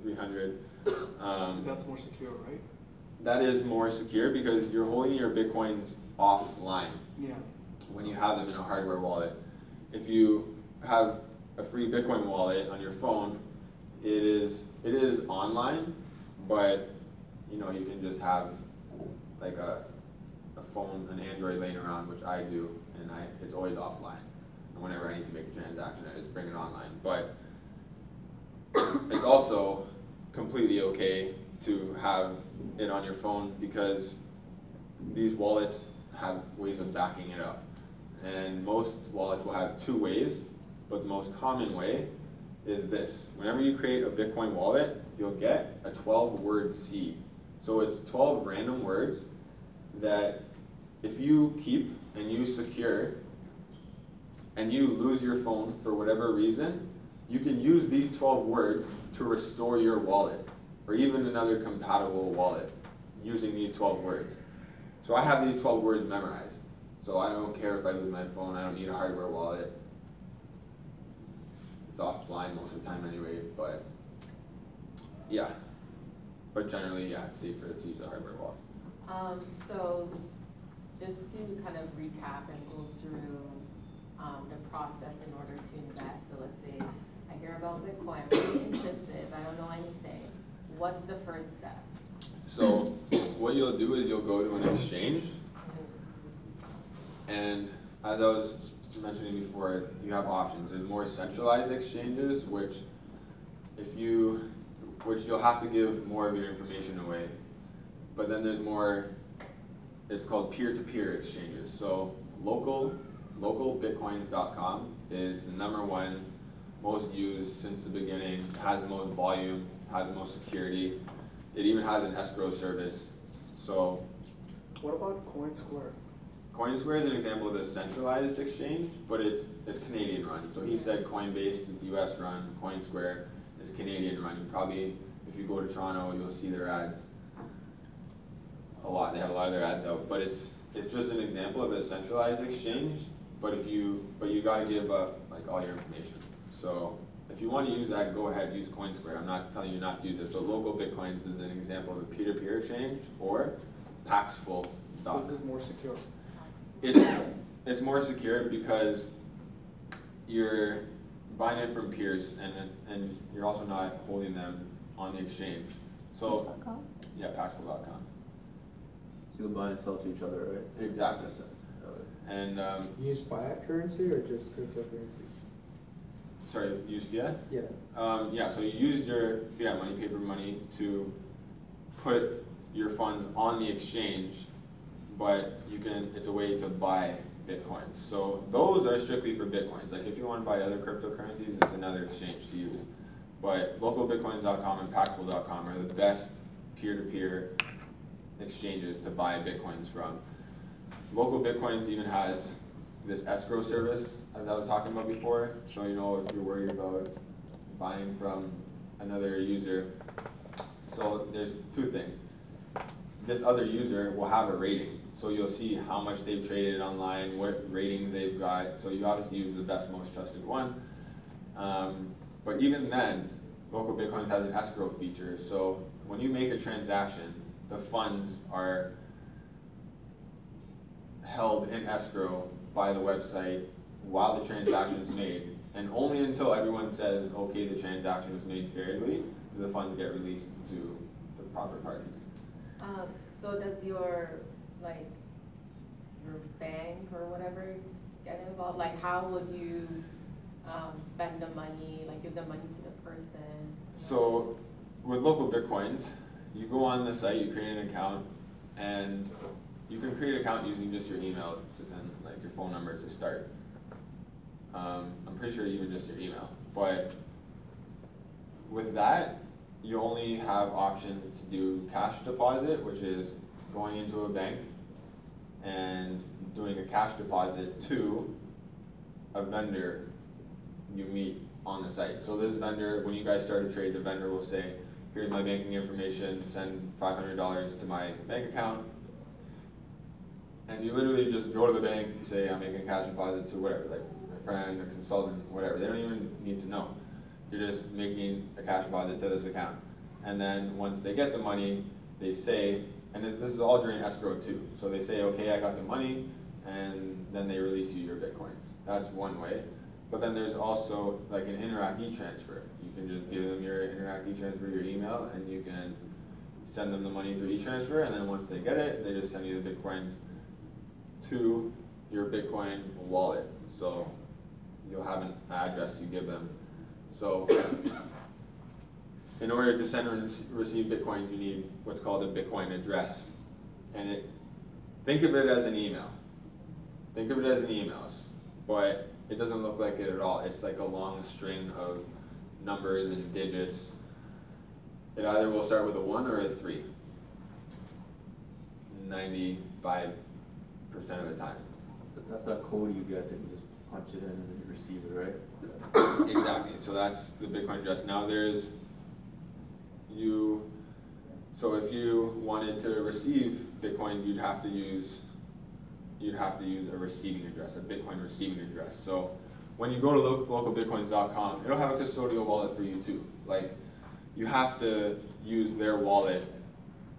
300. That's more secure, right? That is more secure because you're holding your Bitcoins offline. Yeah. When you have them in a hardware wallet. If you have a free Bitcoin wallet on your phone, it is online, but you know, you can just have like a phone, an Android laying around, which I do, and it's always offline. And whenever I need to make a transaction, I just bring it online. But it's also completely okay to have it on your phone because these wallets have ways of backing it up. And most wallets will have two ways, but the most common way is this. Whenever you create a Bitcoin wallet, you'll get a 12-word seed. So it's 12 random words that if you keep and you secure and you lose your phone for whatever reason, you can use these 12 words to restore your wallet or even another compatible wallet using these 12 words. So I have these 12 words memorized. So I don't care if I lose my phone, I don't need a hardware wallet. It's offline most of the time anyway, but yeah. But generally, yeah, it's safer to use a hardware wallet. So just to kind of recap and go through the process in order to invest. So let's say I hear about Bitcoin, I'm really interested, but I don't know anything. What's the first step? So what you'll do is you'll go to an exchange, and as I was mentioning before, you have options. There's more centralized exchanges, which you'll have to give more of your information away. But then there's more, it's called peer-to-peer exchanges. So localbitcoins.com is the #1 most used since the beginning, has the most volume, has the most security. It even has an escrow service. So What about CoinSquare? CoinSquare is an example of a centralized exchange, but it's Canadian run. So he said Coinbase is US run, CoinSquare is Canadian run. You probably, if you go to Toronto, you'll see their ads a lot. They have a lot of their ads out, but it's just an example of a centralized exchange. But you got to give up like all your information. So if you want to use that, go ahead, use CoinSquare. I'm not telling you not to use it. So Local Bitcoins is an example of a peer-to-peer exchange, or Paxful. So this is more secure. It's more secure because you're buying it from peers, and you're also not holding them on the exchange. So yeah, Paxful.com. So you buy and sell to each other, right? Exactly. And You use fiat currency or just cryptocurrency? sorry, use fiat? Yeah. Yeah, so you use your fiat money, paper money, to put your funds on the exchange, but it's a way to buy Bitcoins. So those are strictly for Bitcoins. Like if you want to buy other cryptocurrencies, it's another exchange to use. But localbitcoins.com and Paxful.com are the best peer-to-peer exchanges to buy Bitcoins from. Local Bitcoins even has this escrow service, as I was talking about before. So you know, if you're worried about buying from another user, so there's two things. This other user will have a rating, so you'll see how much they've traded online, what ratings they've got. So you obviously use the best, most trusted one. But even then, Local Bitcoins has an escrow feature. So when you make a transaction, the funds are held in escrow by the website while the transaction is made, and only until everyone says, okay, the transaction was made fairly, do the funds get released to the proper parties. So does your bank or whatever get involved? Like how would you spend the money, like give the money to the person? So with Local Bitcoins, you go on the site, you create an account, and you can create an account using just your email and like your phone number to start. I'm pretty sure even just your email. But with that, you only have options to do cash deposit, which is going into a bank and doing a cash deposit to a vendor you meet on the site. So this vendor, when you guys start a trade, the vendor will say, here's my banking information, send $500 to my bank account. And you literally just go to the bank, you say, I'm making a cash deposit to whatever, like a friend, a consultant, whatever. They don't even need to know. You're just making a cash deposit to this account. And then once they get the money, they say, and this is all during escrow too. So they say, okay, I got the money, and then they release you your Bitcoins. That's one way. But then there's also like an Interact e-transfer. You can just give them your Interact e-transfer, your email, and you can send them the money through e-transfer, and then once they get it, they just send you the Bitcoins to your Bitcoin wallet. So you'll have an address you give them. So in order to send and receive Bitcoins, you need what's called a Bitcoin address. And think of it as an email. Think of it as an email, but it doesn't look like it at all. It's like a long string of numbers and digits. It either will start with a 1 or a 3. 95% of the time. But that's a code you get that you just punch it in and then you receive it, right? Exactly. So that's the Bitcoin address. Now so if you wanted to receive Bitcoin, you'd have to use a receiving address, a Bitcoin receiving address. So when you go to localbitcoins.com, it'll have a custodial wallet for you too. Like, you have to use their wallet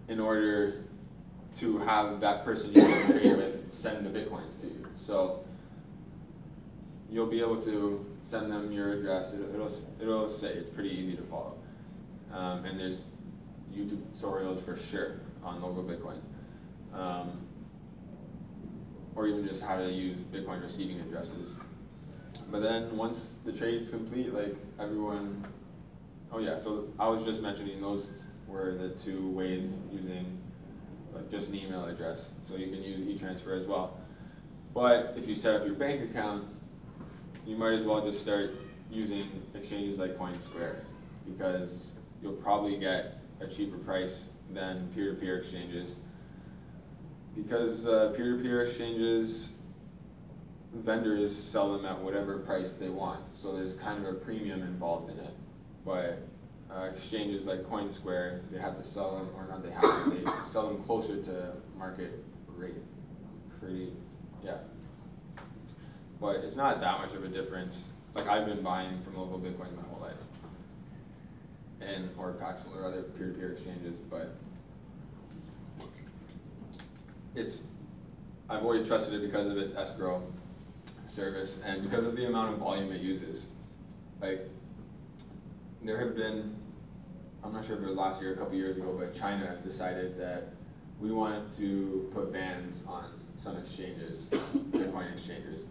in order to have that person you want to trade with send the Bitcoins to you. So you'll be able to send them your address. It'll say, it's pretty easy to follow. And there's YouTube tutorials for sure on local Bitcoins. Or even just how to use Bitcoin receiving addresses. But then once the trade's complete, like everyone, oh yeah, so I was just mentioning those were the two ways using like just an email address. So you can use e-transfer as well. But if you set up your bank account, you might as well just start using exchanges like CoinSquare, because you'll probably get a cheaper price than peer-to-peer exchanges. Because peer-to-peer exchanges, vendors sell them at whatever price they want, so there's kind of a premium involved in it. But exchanges like CoinSquare, they have to sell them, or not they have to, they sell them closer to market rate. Yeah. But it's not that much of a difference. Like, I've been buying from local Bitcoin my whole life, or Paxful or other peer-to-peer exchanges, but I've always trusted it because of its escrow service and because of the amount of volume it uses. Like, there have been, I'm not sure if it was last year or a couple years ago, but China decided that we wanted to put bans on some exchanges, Bitcoin exchanges.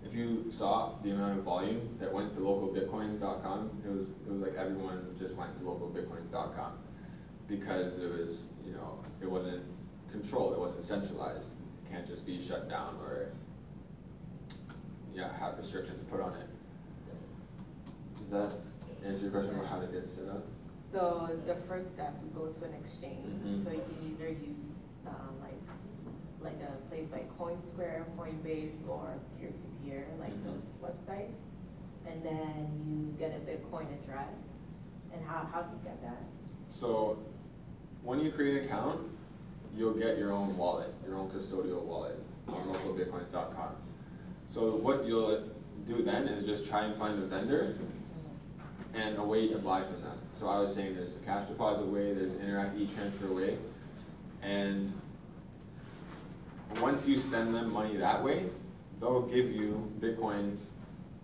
If you saw the amount of volume that went to localbitcoins.com, it was like everyone just went to localbitcoins.com because it was, it wasn't controlled, it wasn't centralized. It can't just be shut down or have restrictions put on it. Does that answer your question about how to get set up? So the first step, you go to an exchange. Mm-hmm. So you can either use like a place like CoinSquare, Coinbase, or peer-to-peer, like Mm-hmm. those websites. And then you get a Bitcoin address. And how do you get that? So when you create an account, you'll get your own wallet, your own custodial wallet on localbitcoins.com. So what you'll do then is just try and find a vendor and a way to buy from them. So I was saying there's a cash deposit way, there's an Interact e-transfer way, and once you send them money that way, they'll give you Bitcoins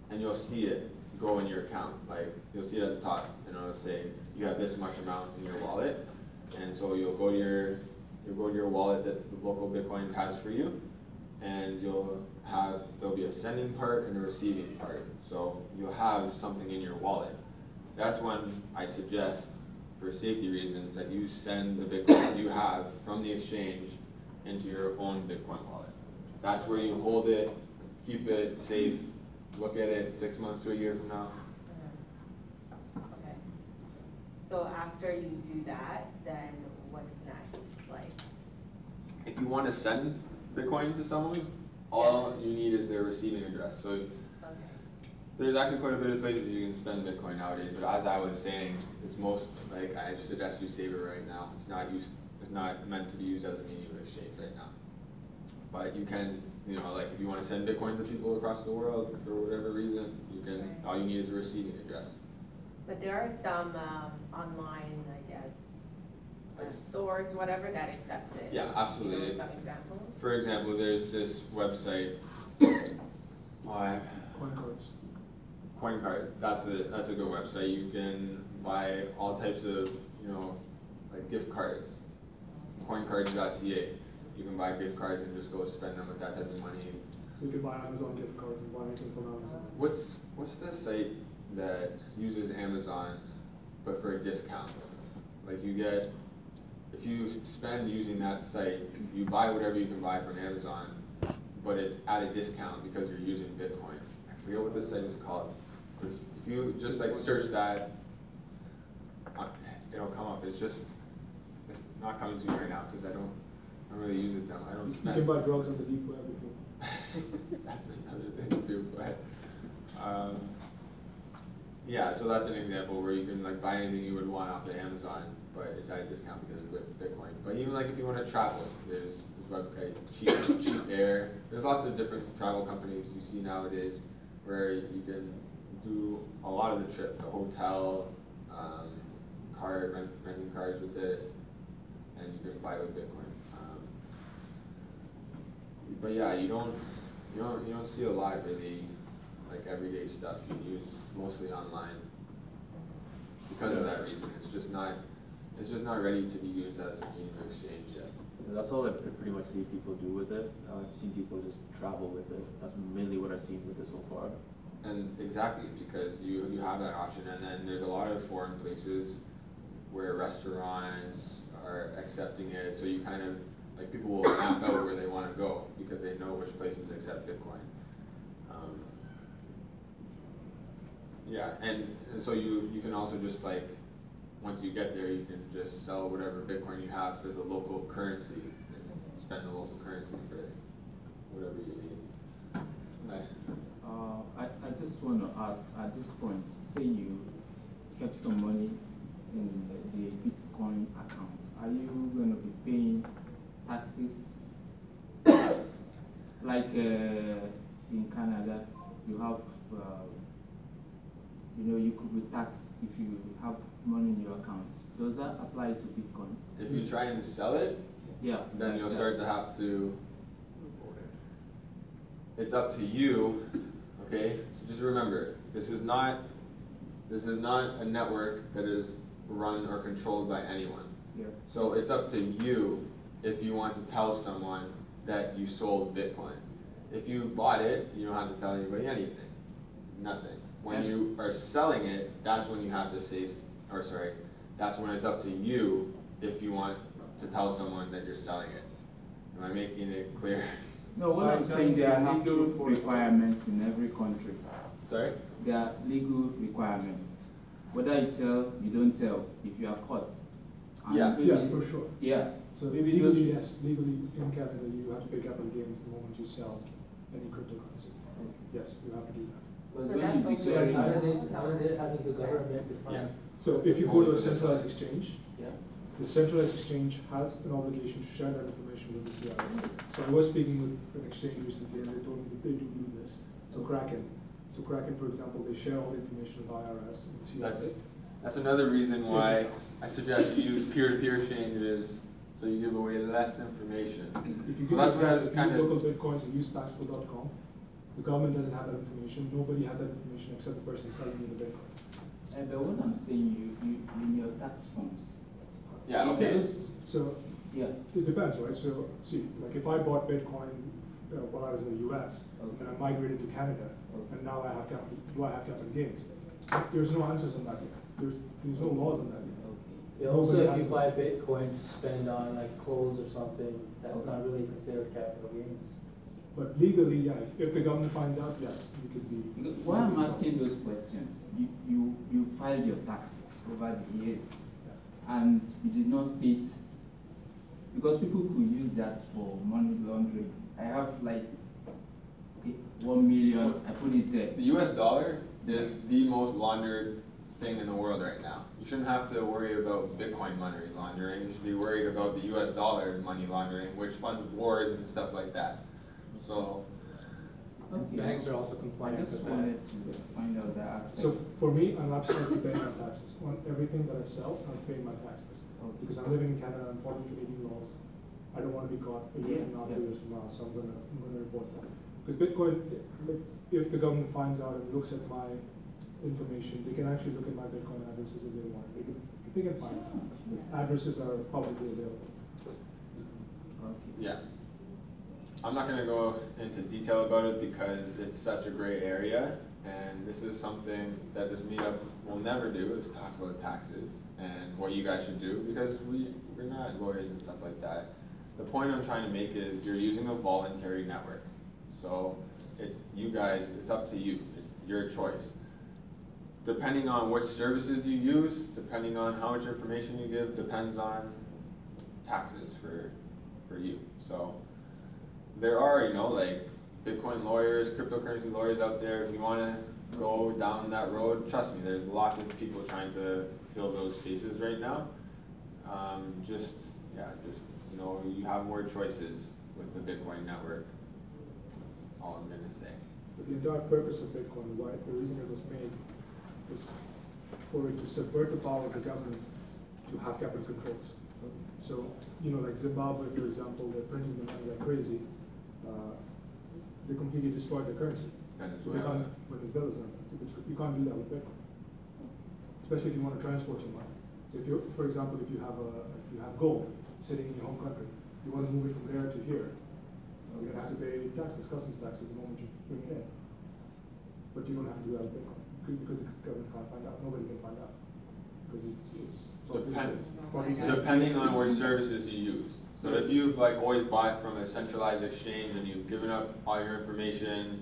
and you'll see it go in your account. Like, you'll see it at the top and it'll say you have this much amount in your wallet, and so you'll go to your wallet that the local Bitcoin has for you, and there'll be a sending part and a receiving part. So you'll have something in your wallet. That's when I suggest, for safety reasons, that you send the Bitcoin you have from the exchange into your own Bitcoin wallet. That's where you hold it, keep it safe, look at it 6 months to a year from now. Okay. So after you do that, then what's next? Like, if you want to send Bitcoin to someone, all you need is their receiving address. So there's actually quite a bit of places you can spend Bitcoin nowadays, but as I was saying, it's most, like, I suggest you save it right now. It's not meant to be used as a medium of exchange right now. But you can, like, if you want to send Bitcoin to people across the world for whatever reason, you can, all you need is a receiving address. but there are some online, I guess, a source, whatever that accepts it. Yeah, Can you absolutely. give us some examples? For example, there's this website, Coin cards. Coin cards. That's a good website. You can buy all types of, like gift cards. Coincards.ca. You can buy gift cards and just go spend them with that type of money. So you can buy Amazon gift cards and buy anything from Amazon. What's the site that uses Amazon but for a discount? Like if you spend using that site, you buy whatever you can buy from Amazon, but it's at a discount because you're using Bitcoin. I forget what this site is called. But if you just like search that, it'll come up. It's not coming to me right now because I don't really use it though. I don't You spend. can buy drugs on the deep web if you That's another thing too, but yeah, so that's an example where you can like buy anything you would want off of Amazon, but it's at a discount because it's with Bitcoin. But even like if you want to travel, there's this website, Cheap Air. There's lots of different travel companies you see nowadays where you can do a lot of the trip, the hotel, renting cars with it, and you can buy with Bitcoin. But yeah, you don't see a lot really like everyday stuff. You use mostly online because of that reason. It's just not ready to be used as a medium of exchange yet. Yeah, that's all I pretty much see people do with it. I've seen people just travel with it. That's mainly what I've seen with it so far. And exactly, because you have that option, and then there's a lot of foreign places where restaurants are accepting it, so you kind of, like people will map out where they want to go because they know which places accept Bitcoin. Yeah, and so you can also just like, once you get there, you can just sell whatever Bitcoin you have for the local currency and spend the local currency for whatever you need. Okay. I just want to ask, at this point, say you kept some money in the Bitcoin account, are you going to be paying taxes? Like in Canada, you have, you could be taxed if you have money in your account. Does that apply to Bitcoins? If you try and sell it, yeah, then like you'll that. start to have to. It's up to you, okay? So just remember, this is not a network that is run or controlled by anyone. Yeah. So it's up to you if you want to tell someone that you sold Bitcoin. If you bought it, you don't have to tell anybody anything, nothing. When you are selling it, that's when you have to say, that's when it's up to you if you want to tell someone that you're selling it. Am I making it clear? No, what I'm saying, there are legal requirements in every country. Sorry? There are legal requirements. Whether you tell, you don't tell, if you are caught. And Yeah. maybe- Yeah, for sure. Yeah. So Maybe legally, those- yes, legally in Canada, you have to pay capital gains the moment you sell any cryptocurrency. Yes, you have to do that. But So when that's you also declare a it- How does the government define? Yeah. So if you go to a centralized exchange, Yeah. the centralized exchange has an obligation to share that information with the CI. Yes. So I was speaking with an exchange recently, and they told me that they do this. So Kraken, for example, they share all the information with IRS and the CIA. That's another reason why I suggest you use peer-to-peer exchanges so you give away less information. If you So give that's what I was examples, use kind of. local bitcoins or use paxful.com, the government doesn't have that information. Nobody has that information except the person selling you the bitcoin. But what I'm saying, you in your tax forms. Yeah, okay. So Yeah. it depends, right? So see, like if I bought Bitcoin while I was in the US and I migrated to Canada, and now I have capital, do I have capital gains? There's no answers on that yet. There's no laws on that yet. Yeah, also, Nobody if you has buy Bitcoin to spend on like clothes or something, that's not really considered capital gains. But legally, yeah, if the government finds out, yes, you could be. Because why I'm asking those questions, you filed your taxes over the years, and you did not state, because people could use that for money laundering. I have like 1 million, I put it there. The US dollar is the most laundered thing in the world right now. You shouldn't have to worry about Bitcoin money laundering. You should be worried about the US dollar money laundering, which funds wars and stuff like that. So Okay. Banks are also I compliant just with that. wanted to find out that aspect. So for me, I'm absolutely paying my taxes. On everything that I sell, I'm paying my taxes. Okay. Because I'm living in Canada, I'm following Canadian laws. I don't want to be caught a year from now, Yeah, 2 years from now, so I'm gonna report that. Because Bitcoin, like, if the government finds out and looks at my information, they can actually look at my Bitcoin addresses if they want. They can find out. Addresses are publicly available. Okay. Yeah. I'm not gonna go into detail about it because it's such a gray area, and this is something that this meetup will never do, is talk about taxes and what you guys should do, because we're not lawyers and stuff like that. The point I'm trying to make is you're using a voluntary network. So it's you guys, it's up to you, it's your choice. Depending on which services you use, depending on how much information you give, depends on taxes for you. So there are, you know, like Bitcoin lawyers, cryptocurrency lawyers out there. If you want to go down that road, trust me, there's lots of people trying to fill those spaces right now. Just you know, you have more choices with the Bitcoin network. That's all I'm gonna say. But the entire purpose of Bitcoin, the reason it was made, is for it to subvert the power of the government to have capital controls. So, you know, like Zimbabwe, for example, they're printing the money like crazy. They completely destroyed the currency. So they can't, Venezuela's not, so you can't do that with Bitcoin. Especially if you want to transport your money. So if you, for example, if you have gold sitting in your home country, you want to move it from there to here, you're gonna have to pay taxes, customs taxes the moment you bring it in. But you don't have to do that with Bitcoin because the government can't find out. Nobody can find out because it's Depending on which services you use. So if you've like always bought from a centralized exchange and you've given up all your information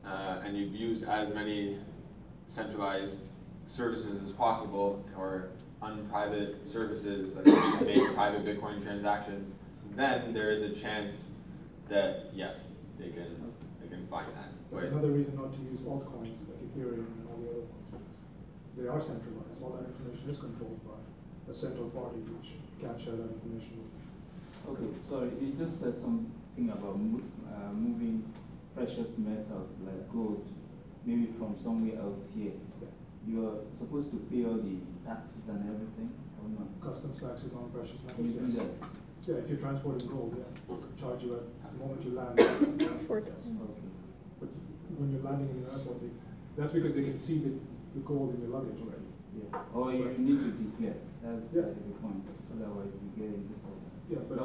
and you've used as many centralized services as possible or unprivate services like you make private Bitcoin transactions, then there is a chance that yes, they can find that. That's another reason not to use altcoins like Ethereum and all the other ones because they are centralized. All that information is controlled by a central party which can't share that information with. Okay, sorry, you just said something about moving precious metals like gold, maybe from somewhere else here. Yeah. You're supposed to pay all the taxes and everything, or not? Customs taxes on precious Can you metals. do Yes. that? Yeah, if you're transporting gold, yeah, charge you at the moment you land. Okay. But when you're landing in the airport, that's because they can see the gold in your luggage already. Yeah. Or you need to declare. That's Yeah. the point. Otherwise, you get into problem. Yeah, but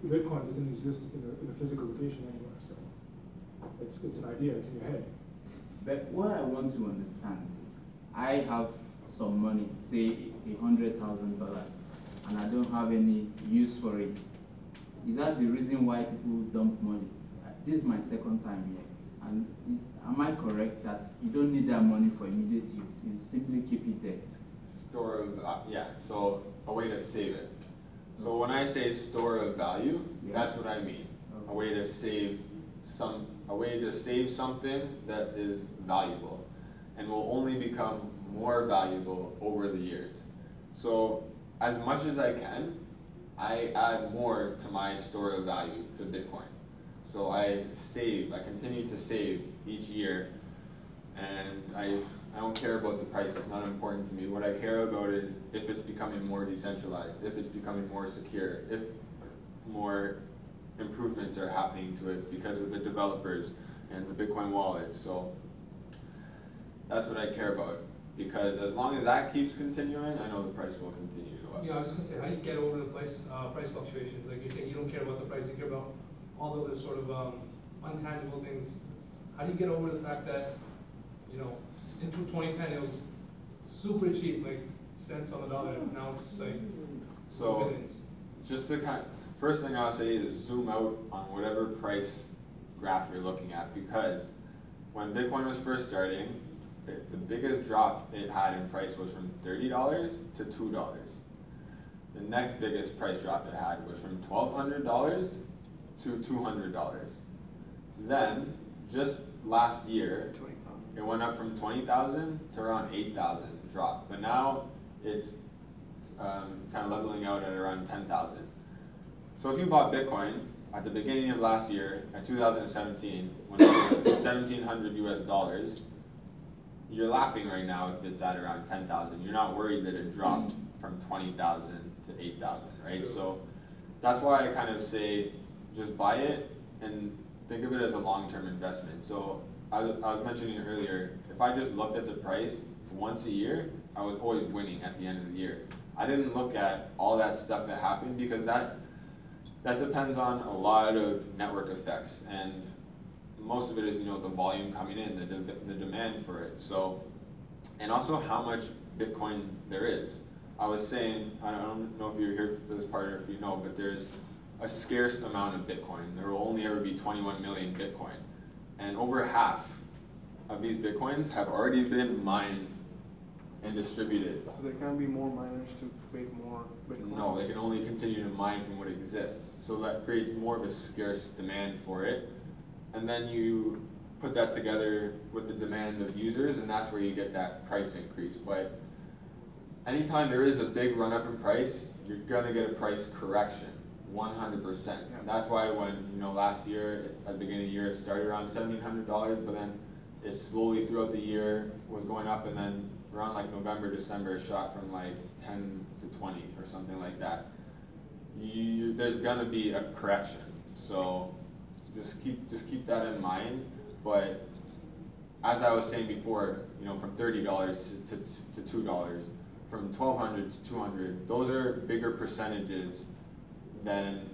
Bitcoin doesn't exist in a physical location anywhere, so it's an idea, it's in your head. But what I want to understand, I have some money, say $100,000, and I don't have any use for it. Is that the reason why people dump money? This is my second time here, and am I correct that you don't need that money for immediate use? You simply keep it there. Store of so a way to save it. So when I say store of value, that's what I mean. Okay. A way to save something that is valuable and will only become more valuable over the years. So as much as I can, I add more to my store of value to Bitcoin. So I continue to save each year, and I don't care about the price, it's not important to me. What I care about is if it's becoming more decentralized, if it's becoming more secure, if more improvements are happening to it because of the developers and the Bitcoin wallets. So that's what I care about, because as long as that keeps continuing, I know the price will continue to go up. Yeah, I was just gonna say, how do you get over the price fluctuations? Like you're saying, you don't care about the price, you care about all the other sort of untangible things. How do you get over the fact that, you know, in 2010 it was super cheap, like cents on the dollar, now it's like So billions. just to first thing I'll say is zoom out on whatever price graph you're looking at, because when Bitcoin was first starting, the biggest drop it had in price was from $30 to $2. The next biggest price drop it had was from $1,200 to $200. Then, just last year, it went up from 20,000 to around 8,000 drop. But now it's kind of leveling out at around 10,000. So if you bought Bitcoin at the beginning of last year, at 2017, when it was $1,700 US, you're laughing right now if it's at around 10,000. You're not worried that it dropped from 20,000 to 8,000, right? Sure. So that's why I kind of say just buy it and think of it as a long-term investment. So I was mentioning earlier, if I just looked at the price once a year, I was always winning at the end of the year. I didn't look at all that stuff that happened because that depends on a lot of network effects, and most of it is, you know, the volume coming in, the demand for it. So, and also how much Bitcoin there is. I was saying, I don't know if you're here for this part or if you know, but there's a scarce amount of Bitcoin. There will only ever be 21 million Bitcoin. And over half of these Bitcoins have already been mined and distributed. So there can be more miners to create more Bitcoin? No, they can only continue to mine from what exists. So that creates more of a scarce demand for it. And then you put that together with the demand of users, and that's where you get that price increase. But anytime there is a big run up in price, you're gonna get a price correction, 100%. Yeah. That's why when, you know, last year, at the beginning of the year, it started around $1,700, but then it slowly throughout the year was going up, and then around like November, December, it shot from like 10 to 20 or something like that. There's gonna be a correction. So just keep that in mind. But as I was saying before, you know, from $30 to $2, from $1,200 to $200, those are bigger percentages than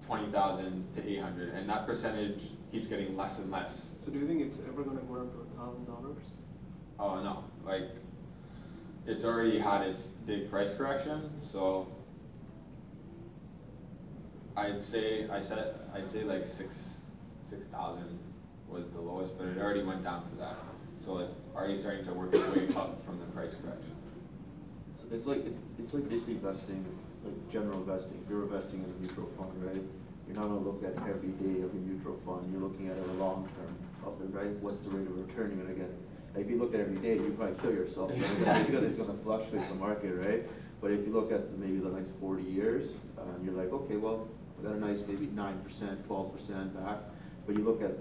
20,000 to 800, and that percentage keeps getting less and less. So do you think it's ever going to go down to $1,000? Oh no, like it's already had its big price correction, so I'd say like 6,000 was the lowest, but it already went down to that. So it's already starting to work its way up from the price correction. It's like basically investing, like general investing. If you're investing in a mutual fund, right? You're not gonna look at every day of your mutual fund. You're looking at it a long term of it, right? What's the rate of return you're gonna get? Like if you look at every day, you probably kill yourself. It's gonna fluctuate the market, right? But if you look at maybe the next 40 years, you're like, okay, well, we got a nice maybe 9%, 12% back. But you look at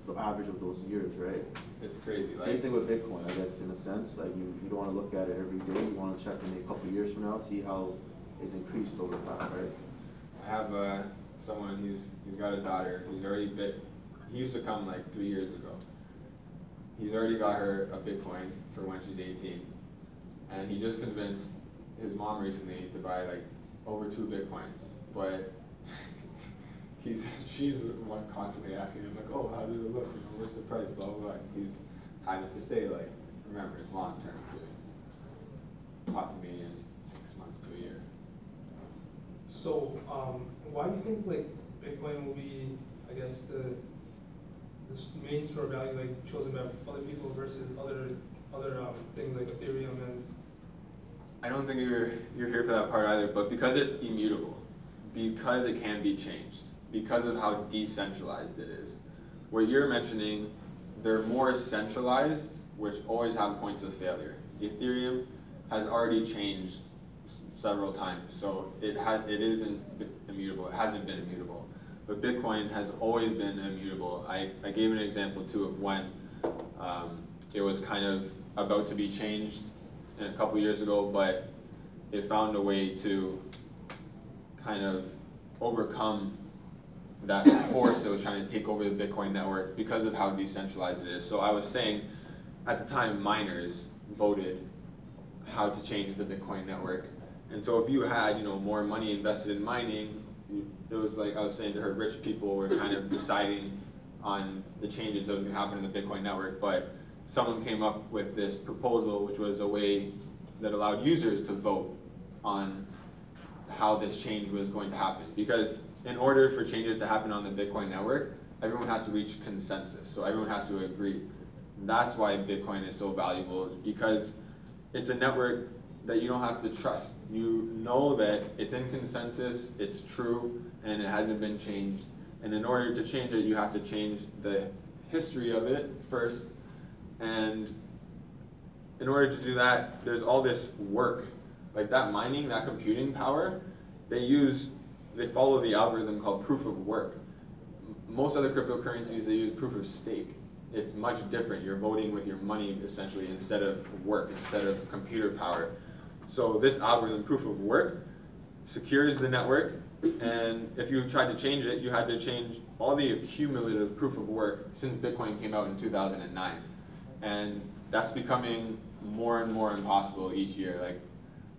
the average of those years, right? It's crazy. Same thing with Bitcoin, I guess, in a sense. Like you don't want to look at it every day. You want to check in a couple of years from now, see how it's increased over time, right? I have someone, he's got a daughter who's already he used to come like 3 years ago. He's already got her a Bitcoin for when she's 18. And he just convinced his mom recently to buy like over 2 Bitcoins. But she's the one constantly asking him like, oh, how does it look? You know, what's the price? Blah, blah, blah. He's having to say like, remember, it's long term. Just talk to me in 6 months to a year. So, why do you think like Bitcoin will be, I guess, the main store value like chosen by other people versus other things like Ethereum and? I don't think you're here for that part either, but because it's immutable, because it can be changed, because of how decentralized it is. What you're mentioning, they're more centralized, which always have points of failure. Ethereum has already changed several times, so it isn't immutable. It hasn't been immutable, but Bitcoin has always been immutable. I gave an example too of when it was kind of about to be changed a couple years ago, but it found a way to kind of overcome that force that was trying to take over the Bitcoin network because of how decentralized it is. So I was saying, at the time, miners voted how to change the Bitcoin network. And so if you had, you know, more money invested in mining, it was like I was saying to her, rich people were kind of deciding on the changes that would happen in the Bitcoin network, but someone came up with this proposal, which was a way that allowed users to vote on how this change was going to happen. Because in order for changes to happen on the Bitcoin network, everyone has to reach consensus, so everyone has to agree. That's why Bitcoin is so valuable, because it's a network that you don't have to trust. You know that it's in consensus, it's true, and it hasn't been changed. And in order to change it, you have to change the history of it first. And in order to do that, there's all this work. Like that mining, that computing power, they use they follow the algorithm called proof of work. Most other cryptocurrencies, they use proof of stake. It's much different. You're voting with your money essentially instead of work, instead of computer power. So this algorithm, proof of work, secures the network, and if you tried to change it, you had to change all the cumulative proof of work since Bitcoin came out in 2009. And that's becoming more and more impossible each year. Like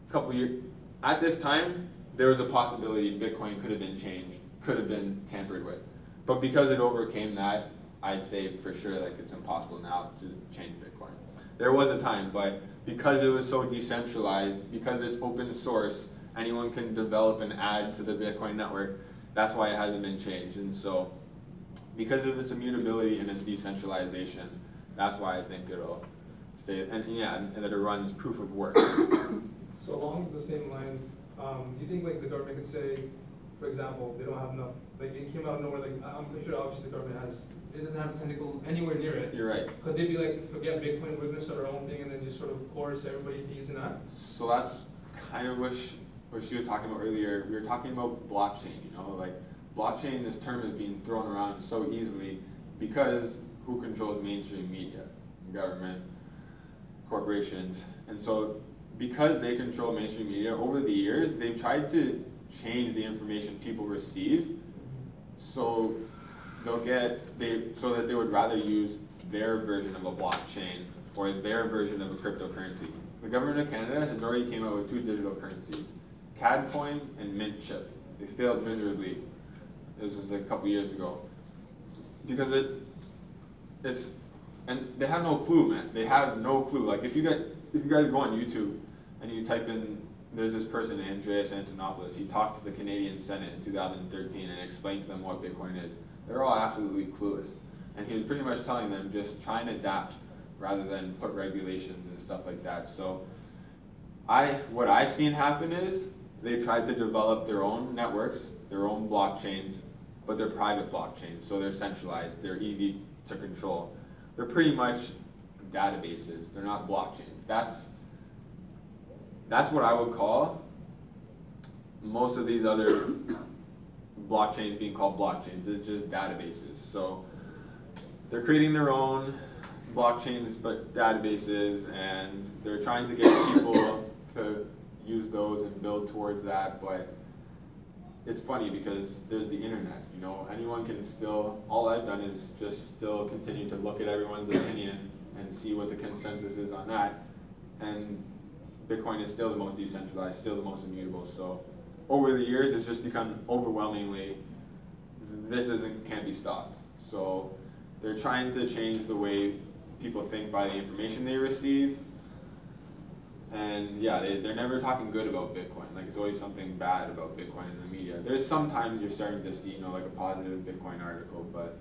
a couple years, at this time, there was a possibility Bitcoin could have been changed, could have been tampered with. But because it overcame that, I'd say for sure like it's impossible now to change Bitcoin. There was a time, but because it was so decentralized, because it's open source, anyone can develop and add to the Bitcoin network, that's why it hasn't been changed. And so because of its immutability and its decentralization, that's why I think it'll stay, and yeah, and that it runs proof of work. So along the same line, do you think like the government could say, for example, they don't have enough, like it came out of nowhere, like I'm pretty sure obviously the government it doesn't have a tentacle anywhere near it. You're right. Could they be like, forget Bitcoin, we're gonna start our own thing and then just sort of coerce everybody to using that? So that's kind of what she was talking about earlier. We were talking about blockchain, you know, like blockchain, this term is being thrown around so easily because who controls mainstream media? Government, corporations. And so because they control mainstream media, over the years, they've tried to change the information people receive so so that they would rather use their version of a blockchain or their version of a cryptocurrency. The government of Canada has already came out with 2 digital currencies, CAD coin and Mint chip. They failed miserably. This was a couple years ago. Because and they have no clue, man. They have no clue. Like if you guys go on YouTube and you type in, there's this person, Andreas Antonopoulos, he talked to the Canadian Senate in 2013 and explained to them what Bitcoin is. They're all absolutely clueless. And he was pretty much telling them just try and adapt rather than put regulations and stuff like that. So what I've seen happen is they tried to develop their own networks, their own blockchains, but they're private blockchains, so they're centralized, they're easy to control. They're pretty much databases, they're not blockchains. That's what I would call most of these other blockchains being called blockchains. It's just databases. So they're creating their own blockchains, but databases, and they're trying to get people to use those and build towards that, but it's funny because there's the internet, you know, anyone can still, all I've done is just still continue to look at everyone's opinion and see what the consensus is on that, and Bitcoin is still the most decentralized, still the most immutable. So over the years, it's just become overwhelmingly, can't be stopped. So they're trying to change the way people think by the information they receive. And yeah, they're never talking good about Bitcoin. Like it's always something bad about Bitcoin in the media. There's sometimes you're starting to see, you know, like a positive Bitcoin article, but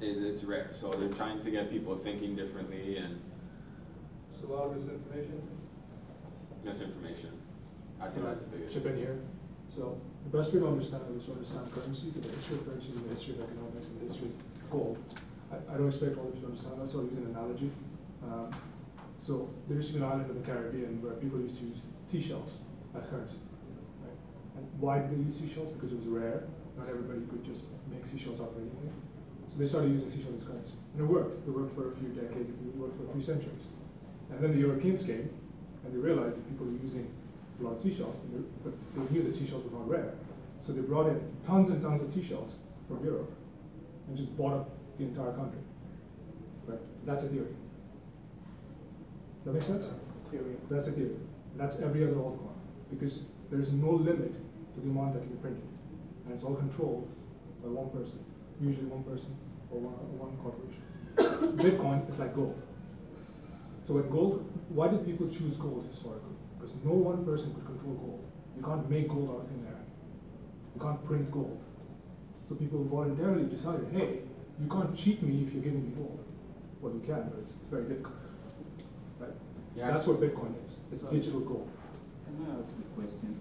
it's rare. So they're trying to get people thinking differently, and So a lot of misinformation? Misinformation. I'd say that's the biggest. Chip in here. So the best way to understand it is to understand currencies, and the history of currencies, and the history of economics, and the history of gold. I don't expect all of you to understand that, so I'll use an analogy. So there used to be an island in the Caribbean where people used to use seashells as currency. Right? And why did they use seashells? Because it was rare. Not everybody could just make seashells out of anything. So they started using seashells as currency. And it worked. It worked for a few decades, it worked for a few centuries. And then the Europeans came, and they realized that people were using a lot of seashells, but they knew that seashells were not rare. So they brought in tons and tons of seashells from Europe and just bought up the entire country. Right? That's a theory. Does that make sense? Theory. That's a theory. That's every other altcoin, because there is no limit to the amount that can be printed. And it's all controlled by one person, usually one person or one corporation. Bitcoin is like gold. So with gold, why did people choose gold historically? Because no one person could control gold. You can't make gold out of thin air. You can't print gold. So people voluntarily decided, hey, you can't cheat me if you're giving me gold. Well, you can, but it's very difficult. Right? So Yeah. that's what Bitcoin is. It's digital gold. Can I ask a question?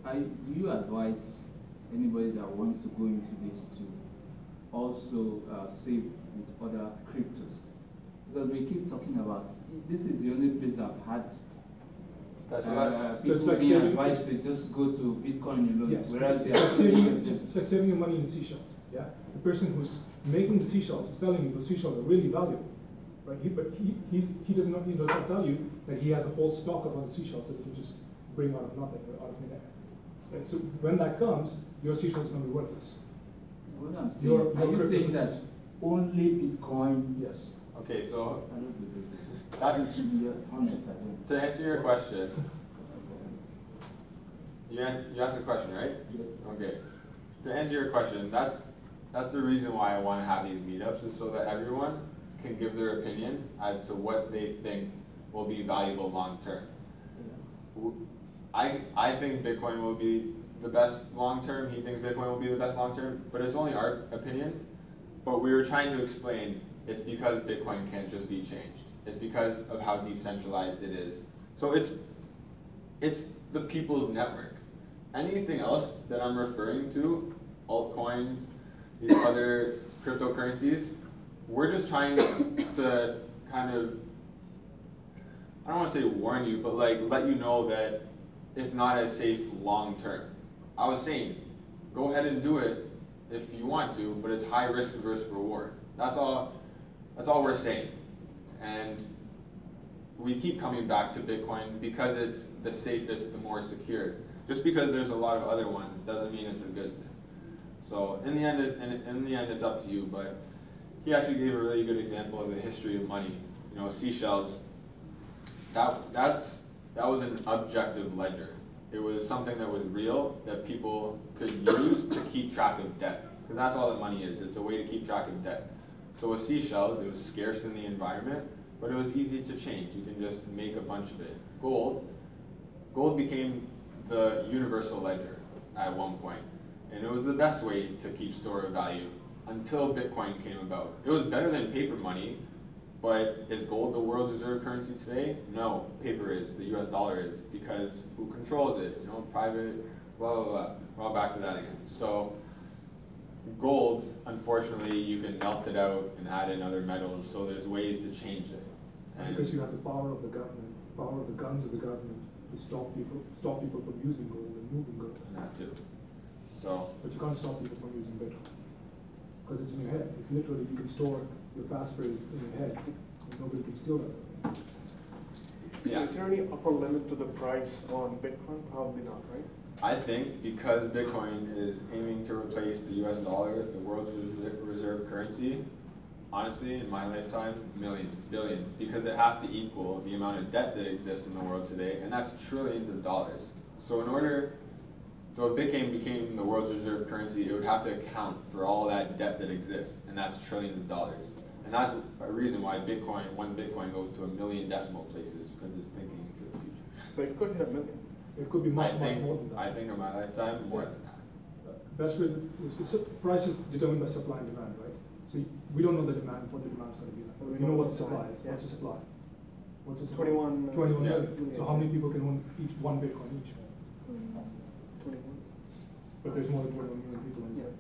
Do you advise anybody that wants to go into this to also save with other cryptos? Because we keep talking about, this is the only place I've had That's So it's people like being saving- advised to just go to Bitcoin alone, Yes, whereas it's they like are saving, it's like saving your money in seashells, yeah? The person who's making the seashells is telling you those seashells are really valuable, right? He does not tell you that he has a whole stock of other seashells that he can just bring out of nothing, out of thin air. Right? So when that comes, your seashell's gonna be worthless. What I'm saying, Your are you saying cryptocurrencies. that only Bitcoin? Yes. Okay, so I don't believe it. that, To be honest, I don't. to answer your question, you asked a question, right? Yes. Okay. To answer your question, that's the reason why I want to have these meetups, is so that everyone can give their opinion as to what they think will be valuable long term. I think Bitcoin will be the best long term. He thinks Bitcoin will be the best long term, but it's only our opinions. But we were trying to explain it's because Bitcoin can't just be changed. It's because of how decentralized it is. So it's the people's network. Anything else that I'm referring to, altcoins, these other cryptocurrencies, we're just trying to kind of, I don't want to say warn you, but like let you know that it's not as safe long term. I was saying, go ahead and do it if you want to, but it's high risk versus reward. That's all we're saying. And we keep coming back to Bitcoin because it's the safest, the more secure. Just because there's a lot of other ones doesn't mean it's a good thing. So in the end, it's up to you. But he actually gave a really good example of the history of money. You know, seashells. That was an objective ledger. It was something that was real that people could use to keep track of debt. Because that's all that money is. It's a way to keep track of debt. So with seashells, it was scarce in the environment, but it was easy to change. You can just make a bunch of it. Gold became the universal ledger at one point. And it was the best way to keep store of value until Bitcoin came about. It was better than paper money, but is gold the world's reserve currency today? No, paper is, the US dollar is, because who controls it? You know, private, blah, blah, blah. We're all back to that again. So gold, unfortunately, you can melt it out and add in other metals, so there's ways to change it. And Because you have the power of the government, power of the guns of the government to stop people from using gold and moving gold. and that too. So, But you can't stop people from using Bitcoin. Because it's in your head. It literally, you can store your passphrase in your head, and nobody can steal that from you. So yeah. is there any upper limit to the price on Bitcoin? Probably not, right? I think because Bitcoin is aiming to replace the US dollar, the world's reserve currency, honestly, in my lifetime, millions, billions, because it has to equal the amount of debt that exists in the world today, and that's trillions of dollars. So if Bitcoin became the world's reserve currency, it would have to account for all that debt that exists, and that's trillions of dollars. And that's a reason why one Bitcoin goes to 1 million decimal places, because it's thinking for the future. So it could hit $1 million. It could be much more than that. I think in my lifetime, more than that. Best way, price is determined by supply and demand, right? So we don't know the demand, what the demand's gonna be like. But we You know know what the the supply supply, is. yeah. What's the supply? What's the supply? 21 21 Yeah. million. So how many people can own each one Bitcoin each? 21. But there's more than 21 million people in Yeah. there.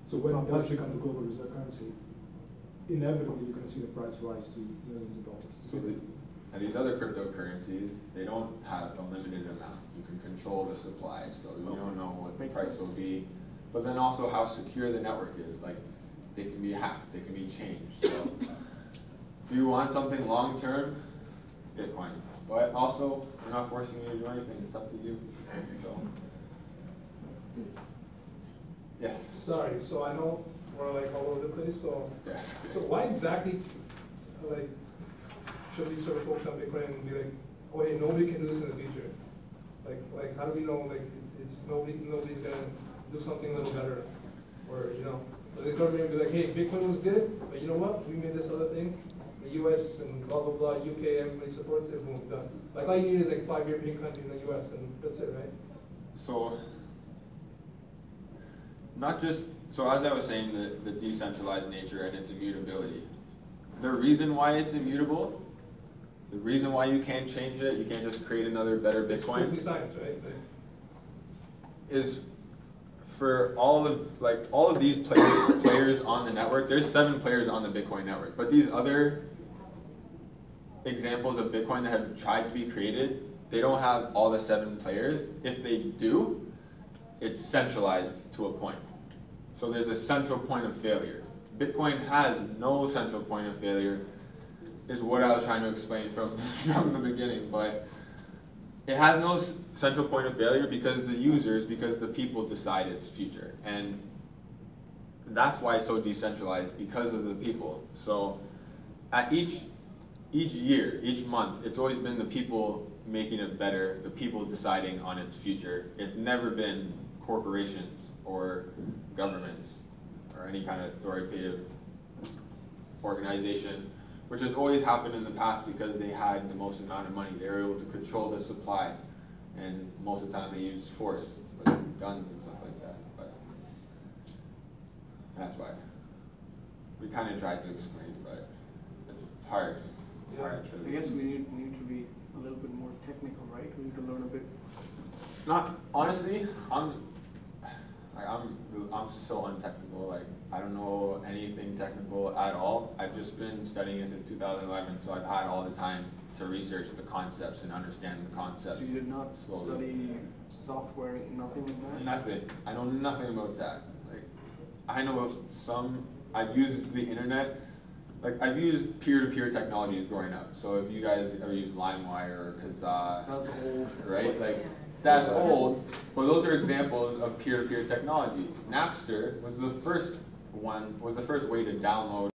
So when it does become the global reserve currency, inevitably you're gonna see the price rise to millions of dollars. And these other cryptocurrencies, they don't have a limited amount. You can control the supply, so you don't know what the Makes price will sense. be. But then also how secure the network is. Like, they can be hacked, they can be changed. So if you want something long term, Bitcoin. But also, we're not forcing you to do anything. It's up to you. So That's good. yes, Sorry, so I know we're like all over the place, so, yes. so why exactly, like, should these sort of folks on Bitcoin and be like, oh, hey, nobody can do this in the future? Like, how do we know, like, it's just nobody's gonna do something a little better? Or, you know, the government will be like, hey, Bitcoin was good, but you know what, we made this other thing, the US and blah, blah, blah, UK, everybody supports it, boom, done. Like, all you need is like 5 European countries in the US, and that's it, right? So, so as I was saying, the decentralized nature and its immutability. The reason why it's immutable, the reason why you can't change it, you can't just create another better It's Bitcoin, strictly science, right? Like, is for all of these players on the network. There's 7 players on the Bitcoin network, but these other examples of Bitcoin that have tried to be created, they don't have all the 7 players. If they do, it's centralized to a point. So there's a central point of failure. Bitcoin has no central point of failure, is what I was trying to explain from the beginning, but it has no central point of failure because the people decide its future. And that's why it's so decentralized, because of the people. So at each year, each month, it's always been the people making it better, the people deciding on its future. It's never been corporations or governments or any kind of authoritative organization, which has always happened in the past because they had the most amount of money. They were able to control the supply, and most of the time they used force, like guns and stuff like that. But that's why. We kind of tried to explain, but it's hard. It's hard. I guess we need to be a little bit more technical, right? We need to learn a bit. Not honestly, I'm so untechnical. Like, I don't know anything technical at all. I've just been studying this in 2011, so I've had all the time to research the concepts and understand the concepts. So you did not study software, nothing like that? Nothing. I know nothing about that. Like, I know of some. I've used the internet. Like, I've used peer-to-peer technologies growing up. So if you guys ever use LimeWire or Kazaa, That's old. right? Like, that's old, but those are examples of peer-to-peer technology. Napster was the first way to download